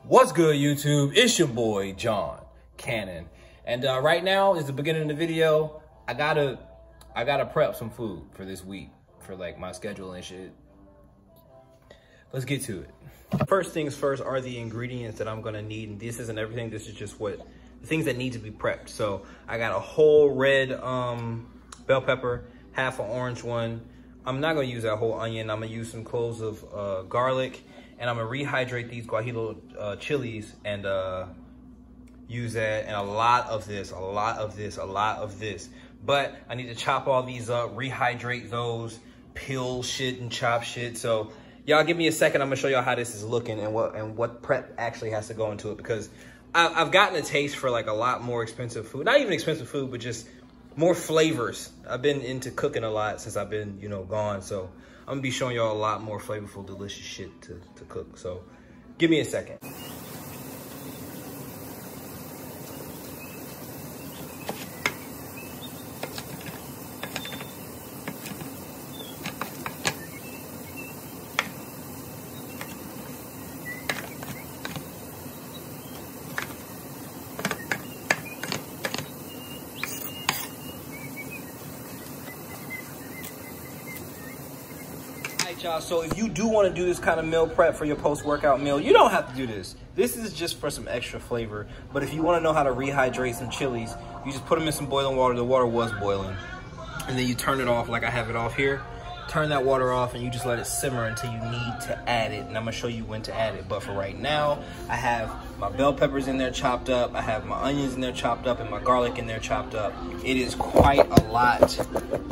What's good, YouTube? It's your boy John Cannon, and right now is the beginning of the video. I gotta prep some food for this week for like my schedule and shit. Let's get to it. First things first are the ingredients that I'm gonna need, and this isn't everything. This is just the things that need to be prepped. So I got a whole red bell pepper, half an orange one. I'm not gonna use that whole onion. I'm gonna use some cloves of garlic. And I'm gonna rehydrate these guajillo chilies and use that, and a lot of this. But I need to chop all these up, rehydrate those, peel shit and chop shit. So y'all give me a second. I'm gonna show y'all how this is looking and what prep actually has to go into it, because I've gotten a taste for like a lot more expensive food. Not even expensive food, but just more flavors. I've been into cooking a lot since I've been, gone. So I'm gonna be showing y'all a lot more flavorful, delicious shit to cook. So give me a second. Y'all, so if you do want to do this kind of meal prep for your post-workout meal, you don't have to do this. This is just for some extra flavor. But if you want to know how to rehydrate some chilies, you just put them in some boiling water. The water was boiling. And then you turn it off like I have it off here. Turn that water off and you just let it simmer until you need to add it. And I'm going to show you when to add it. But for right now, I have my bell peppers in there chopped up. I have my onions in there chopped up and my garlic in there chopped up. It is quite a lot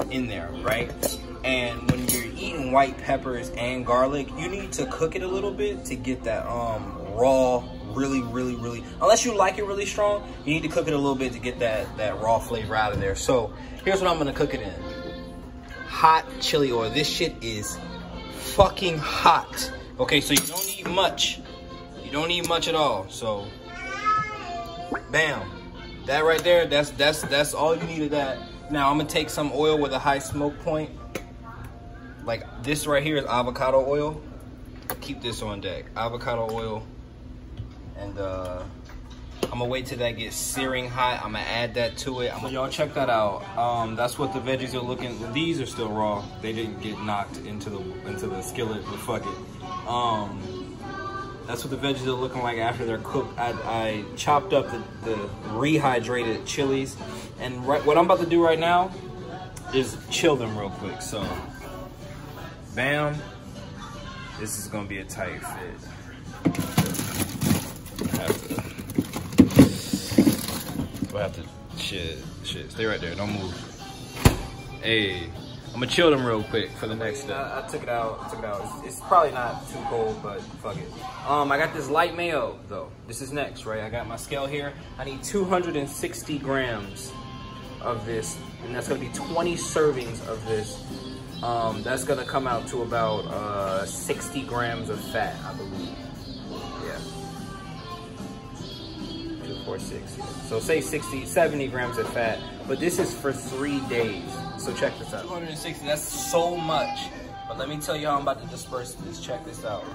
in there, right? And when you're eating white peppers and garlic, you need to cook it a little bit to get that raw, really, unless you like it really strong, you need to cook it a little bit to get that raw flavor out of there. So here's what I'm gonna cook it in. Hot chili oil. This shit is fucking hot. Okay, so you don't need much. You don't need much at all. So bam. That right there, that's all you need of that. Now I'm gonna take some oil with a high smoke point. Like this right here is avocado oil. Keep this on deck. Avocado oil. And I'm gonna wait till that gets searing hot. I'm gonna add that to it. So y'all check that out. That's what the veggies are looking. These are still raw. They didn't get knocked into the skillet, but fuck it. That's what the veggies are looking like after they're cooked. I chopped up the rehydrated chilies. And what I'm about to do right now is chill them real quick. So bam, this is gonna be a tight fit. I have to shit, stay right there, don't move. Hey, I'm gonna chill them real quick for the next step. I took it out, It's probably not too cold, but fuck it. I got this light mayo though. This is next, right? I got my scale here. I need 260 grams of this, and that's gonna be 20 servings of this. That's gonna come out to about 60 grams of fat, I believe. Yeah. 2, 4, 6. So say 70 grams of fat, but this is for 3 days. So check this out. 260, that's so much. But let me tell you how I'm about to disperse this. Check this out.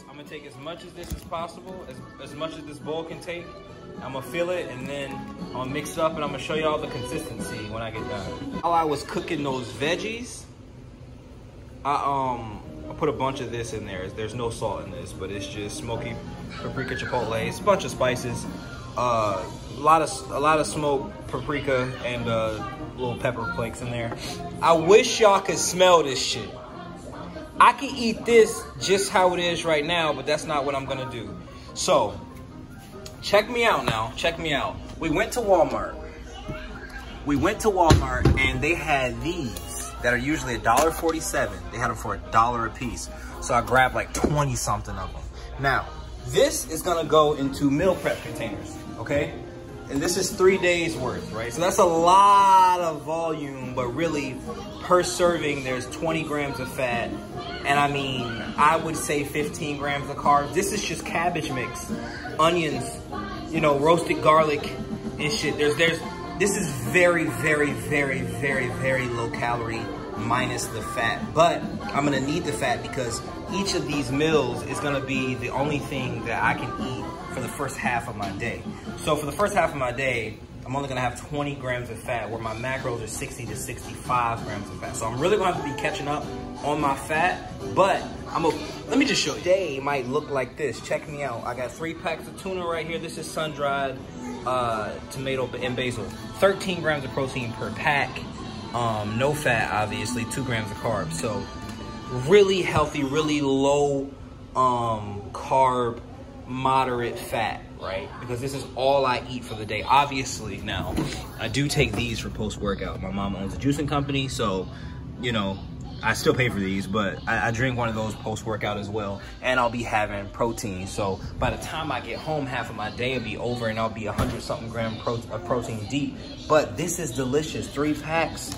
I'm gonna take as much of this as possible, as much as this bowl can take. I'm gonna fill it, and then I'm gonna mix it up, and I'm gonna show y'all the consistency when I get done. While I was cooking those veggies, I put a bunch of this in there. There's no salt in this, but it's just smoky paprika chipotle. It's a bunch of spices, a lot of smoked paprika and little pepper flakes in there. I wish y'all could smell this shit. I can eat this just how it is right now, but that's not what I'm gonna do. So check me out now. Check me out. We went to Walmart. And they had these that are usually $1.47. They had them for $1 a piece. So I grabbed like 20 something of them. Now, this is gonna go into meal prep containers, okay? And this is 3 days worth, right? So that's a lot of volume, but really per serving, there's 20 grams of fat. And I mean, I would say 15 grams of carbs. This is just cabbage mix, onions, roasted garlic and shit. This is very, very, very, very, very low calorie minus the fat. But I'm gonna need the fat because each of these meals is gonna be the only thing that I can eat for the first half of my day. So for the first half of my day, I'm only gonna have 20 grams of fat, where my macros are 60 to 65 grams of fat. So I'm really gonna have to be catching up on my fat, but let me just show you. Day might look like this. Check me out. I got 3 packs of tuna right here. This is sun-dried tomato and basil. 13 grams of protein per pack. No fat, obviously, 2 grams of carbs. So really healthy, really low carb, moderate fat, right? Because this is all I eat for the day. Obviously, now, I do take these for post-workout. My mom owns a juicing company, so, you know, I still pay for these, but I drink one of those post-workout as well, and I'll be having protein. So by the time I get home, half of my day will be over, and I'll be 100-something gram of protein deep. But this is delicious. 3 packs.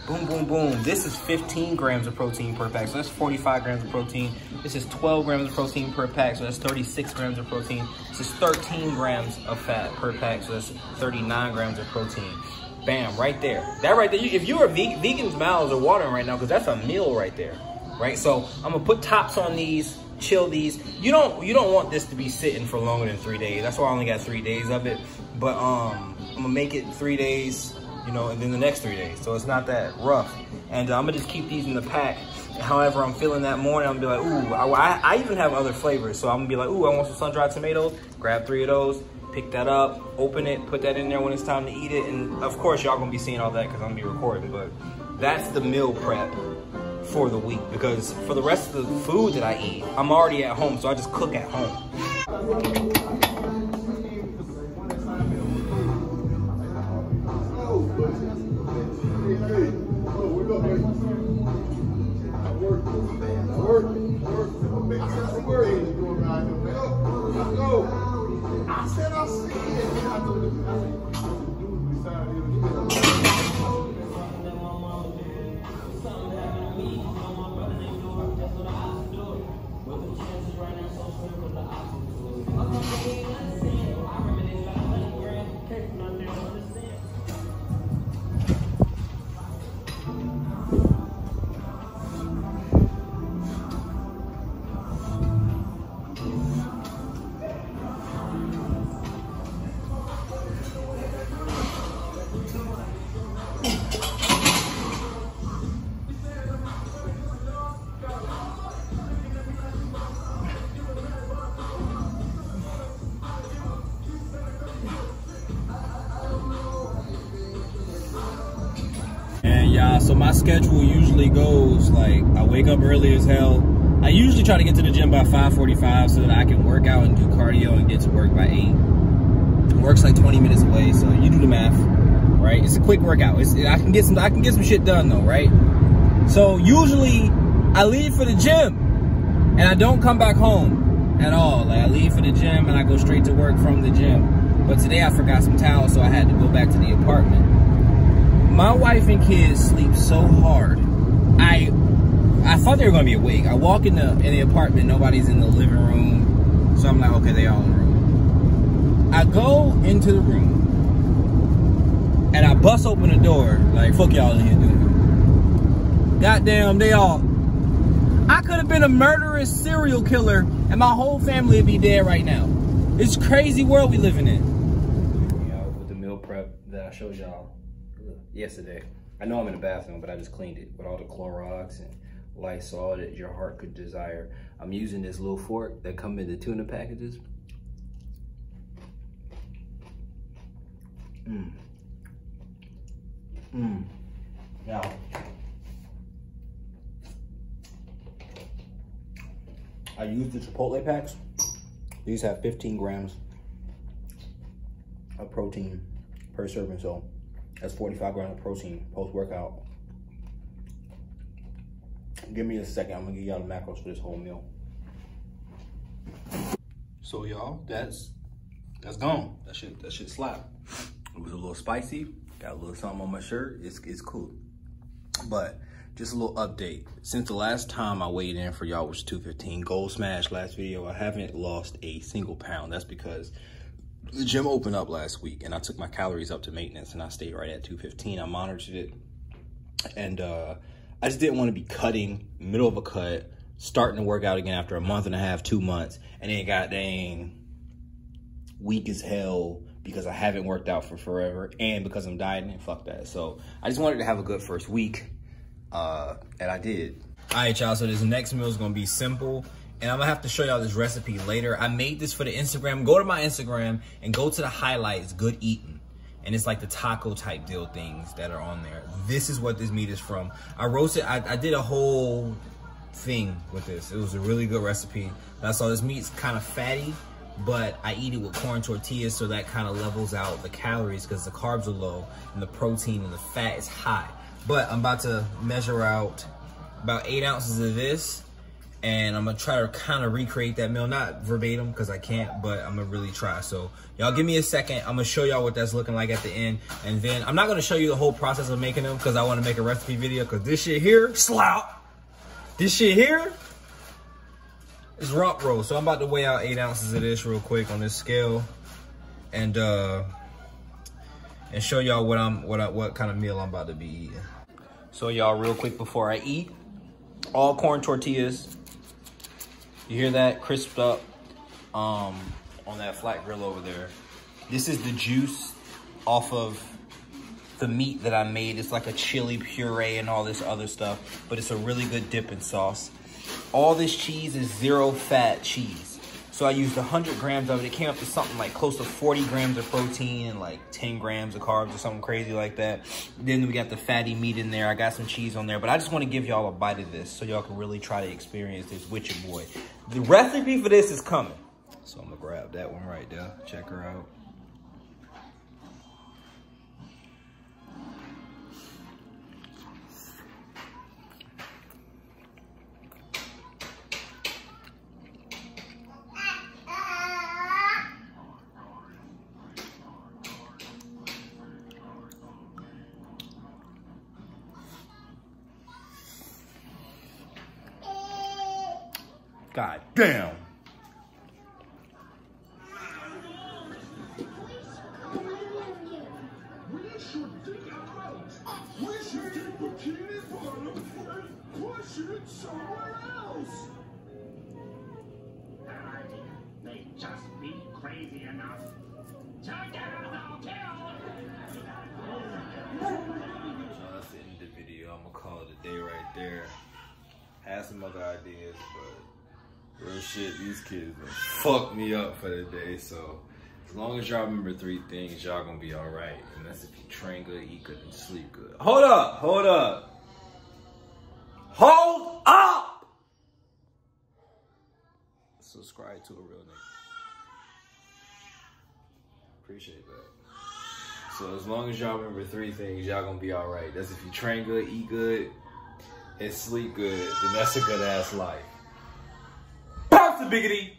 Boom, boom, boom. This is 15 grams of protein per pack, so that's 45 grams of protein. This is 12 grams of protein per pack, so that's 36 grams of protein. This is 13 grams of fat per pack, so that's 39 grams of protein. Bam, right there. That right there, if you're a vegan's mouths are watering right now, because that's a meal right there, right? So I'm gonna put tops on these, chill these. You don't want this to be sitting for longer than 3 days. That's why I only got 3 days of it. But I'm gonna make it 3 days, you know, and then the next 3 days. So it's not that rough. And I'm gonna just keep these in the pack. However I'm feeling that morning, I'm gonna be like, ooh, I even have other flavors. So I'm gonna be like, ooh, I want some sun-dried tomatoes. Grab 3 of those, pick that up, open it, put that in there when it's time to eat it. And of course, y'all gonna be seeing all that because I'm gonna be recording. But that's the meal prep for the week, because for the rest of the food that I eat, I'm already at home, so I just cook at home. And y'all, so my schedule usually goes like, I wake up early as hell. I usually try to get to the gym by 5:45 so that I can work out and do cardio and get to work by 8. Work's like 20 minutes away, so you do the math, right? It's a quick workout. I can get some shit done though, right? So usually I leave for the gym and I don't come back home at all. Like I leave for the gym and I go straight to work from the gym. But today I forgot some towels, so I had to go back to the apartment. My wife and kids sleep so hard. I thought they were gonna be awake. I walk in the apartment, nobody's in the living room. So I'm like, okay, they all in the room. I go into the room and I bust open the door, like, fuck y'all in here doing. Goddamn, they all, I could have been a murderous serial killer and my whole family would be dead right now. It's a crazy world we living in. With the meal prep that I showed y'all yesterday. I know I'm in the bathroom, but I just cleaned it with all the Clorox and Lysol that your heart could desire. I'm using this little fork that come in the tuna packages. Now, I use the Chipotle packs. These have 15 grams of protein per serving, so that's 45 grams of protein post-workout. Give me a second, I'm gonna give y'all the macros for this whole meal. So y'all, that's gone. That shit slap. It was a little spicy, got a little something on my shirt, it's cool. But just a little update. Since the last time I weighed in for y'all was 215, goal smash last video, I haven't lost a single pound. That's because the gym opened up last week and I took my calories up to maintenance and I stayed right at 215. I monitored it and I just didn't want to be cutting, middle of a cut, starting to work out again after a month and a half, 2 months, and then got dang weak as hell because I haven't worked out for forever and because I'm dieting, and fuck that. So I just wanted to have a good first week, and I did. All right, y'all, so this next meal is gonna be simple, and I'm gonna have to show y'all this recipe later. I made this for the Instagram. Go to my Instagram and go to the highlights, good eating. And it's like the taco type deal things that are on there. This is what this meat is from. I roasted, I did a whole thing with this. It was a really good recipe. And I saw this meat's kind of fatty, but I eat it with corn tortillas, so that kind of levels out the calories because the carbs are low and the protein and the fat is high. But I'm about to measure out about 8 ounces of this, and I'm gonna try to kind of recreate that meal, not verbatim because I can't, but I'm gonna really try. So y'all give me a second. I'm gonna show y'all what that's looking like at the end, and then I'm not gonna show you the whole process of making them because I want to make a recipe video, because this shit here, slouch. This shit here is rump roll. So I'm about to weigh out 8 ounces of this real quick on this scale, and show y'all what kind of meal I'm about to be eating. So y'all, real quick before I eat, all corn tortillas. You hear that? Crisped up on that flat grill over there. This is the juice off of the meat that I made. It's like a chili puree and all this other stuff, but it's a really good dipping sauce. All this cheese is zero fat cheese. So I used 100 grams of it. It came up to something like close to 40 grams of protein and like 10 grams of carbs or something crazy like that. Then we got the fatty meat in there. I got some cheese on there, but I just want to give y'all a bite of this so y'all can really try to experience this with your boy. The recipe for this is coming. So I'm gonna grab that one right there. Check her out. God damn. They just be crazy enough to get a hotel. That's the end of the video. I'm gonna call it a day right there. Had some other ideas, but real shit, these kids done fucked me up for the day. So as long as y'all remember 3 things, y'all gonna be all right. And that's if you train good, eat good, and sleep good. Hold up, hold up. Hold up! Subscribe to a real nigga. Appreciate that. So as long as y'all remember 3 things, y'all gonna be all right. That's if you train good, eat good, and sleep good, then that's a good ass life. Bounce the biggity!